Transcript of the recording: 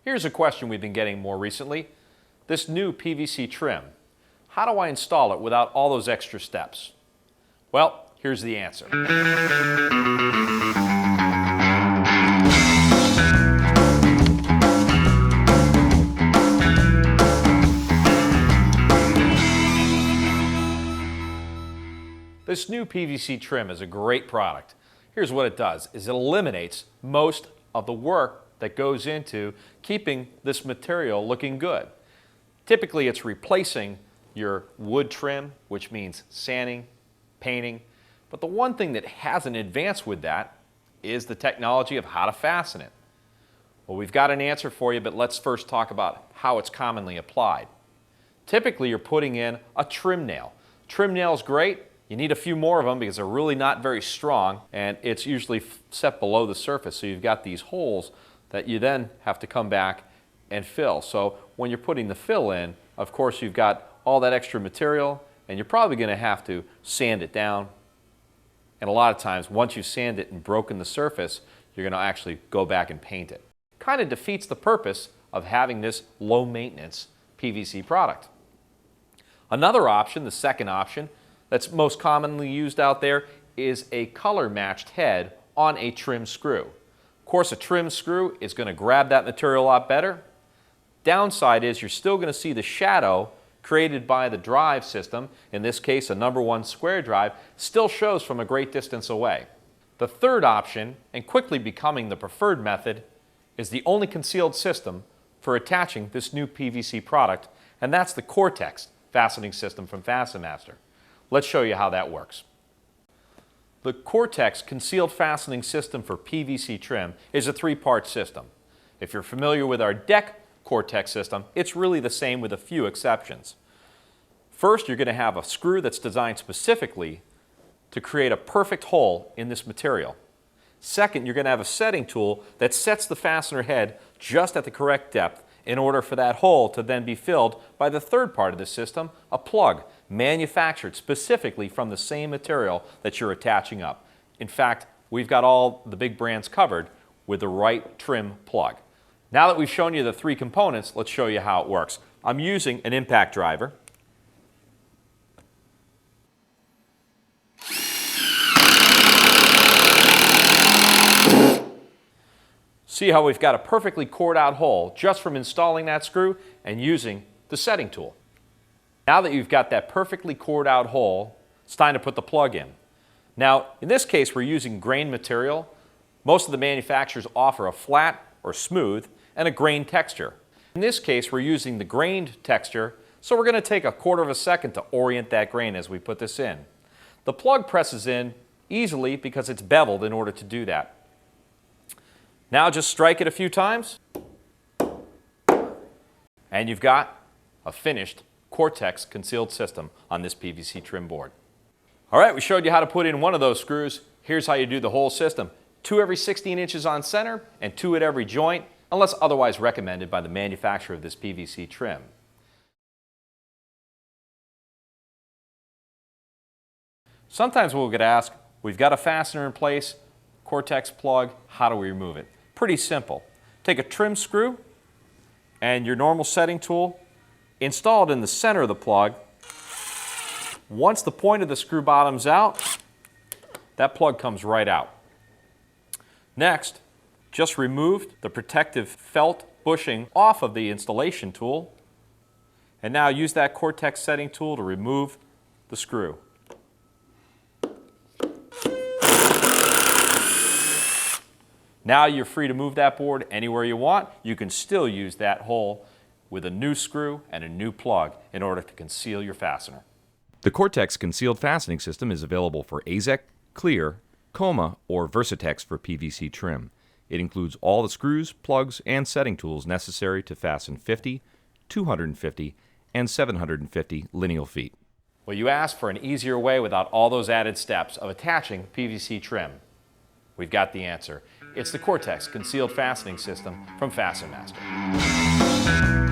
Here's a question we've been getting more recently. This new PVC trim, how do I install it without all those extra steps? Well, here's the answer. This new PVC trim is a great product. Here's what it does, is it eliminates most of the work that goes into keeping this material looking good. Typically it's replacing your wood trim, which means sanding, painting, but the one thing that hasn't advanced with that is the technology of how to fasten it. Well, we've got an answer for you, but let's first talk about how it's commonly applied. Typically you're putting in a trim nail. Trim nail is great. You need a few more of them because they're really not very strong, and it's usually set below the surface, so you've got these holes that you then have to come back and fill. So when you're putting the fill in, of course you've got all that extra material, and you're probably going to have to sand it down. And a lot of times, once you've sanded it and broken the surface, you're going to actually go back and paint it. Kind of defeats the purpose of having this low maintenance PVC product. Another option, the second option, that's most commonly used out there is a color matched head on a trim screw. Of course, a trim screw is going to grab that material a lot better. Downside is you're still going to see the shadow created by the drive system, in this case a #1 square drive, still shows from a great distance away. The third option, and quickly becoming the preferred method, is the only concealed system for attaching this new PVC product, and that's the Cortex fastening system from FastenMaster. Let's show you how that works. The Cortex concealed fastening system for PVC trim is a three-part system. If you're familiar with our deck Cortex system, it's really the same with a few exceptions. First, you're going to have a screw that's designed specifically to create a perfect hole in this material. Second, you're going to have a setting tool that sets the fastener head just at the correct depth in order for that hole to then be filled by the third part of the system, a plug, manufactured specifically from the same material that you're attaching up. In fact, we've got all the big brands covered with the right trim plug. Now that we've shown you the three components, let's show you how it works. I'm using an impact driver. See how we've got a perfectly cored out hole just from installing that screw and using the setting tool. Now that you've got that perfectly cored out hole, it's time to put the plug in. Now, in this case, we're using grain material. Most of the manufacturers offer a flat or smooth and a grain texture. In this case, we're using the grained texture, so we're going to take a quarter of a second to orient that grain as we put this in. The plug presses in easily because it's beveled in order to do that. Now just strike it a few times, and you've got a finished Cortex concealed system on this PVC trim board. All right, we showed you how to put in one of those screws. Here's how you do the whole system. 2 every 16 inches on center and 2 at every joint, unless otherwise recommended by the manufacturer of this PVC trim. Sometimes we'll get asked, we've got a fastener in place, Cortex plug, how do we remove it? Pretty simple. Take a trim screw and your normal setting tool, install it in the center of the plug. Once the point of the screw bottoms out, that plug comes right out. Next, just remove the protective felt bushing off of the installation tool, and now use that Cortex setting tool to remove the screw. Now you're free to move that board anywhere you want. You can still use that hole with a new screw and a new plug in order to conceal your fastener. The Cortex concealed fastening system is available for AZEK, Clear, Coma, or Versatex for PVC trim. It includes all the screws, plugs, and setting tools necessary to fasten 50, 250, and 750 lineal feet. Well, you asked for an easier way without all those added steps of attaching PVC trim. We've got the answer. It's the Cortex concealed fastening system from FastenMaster.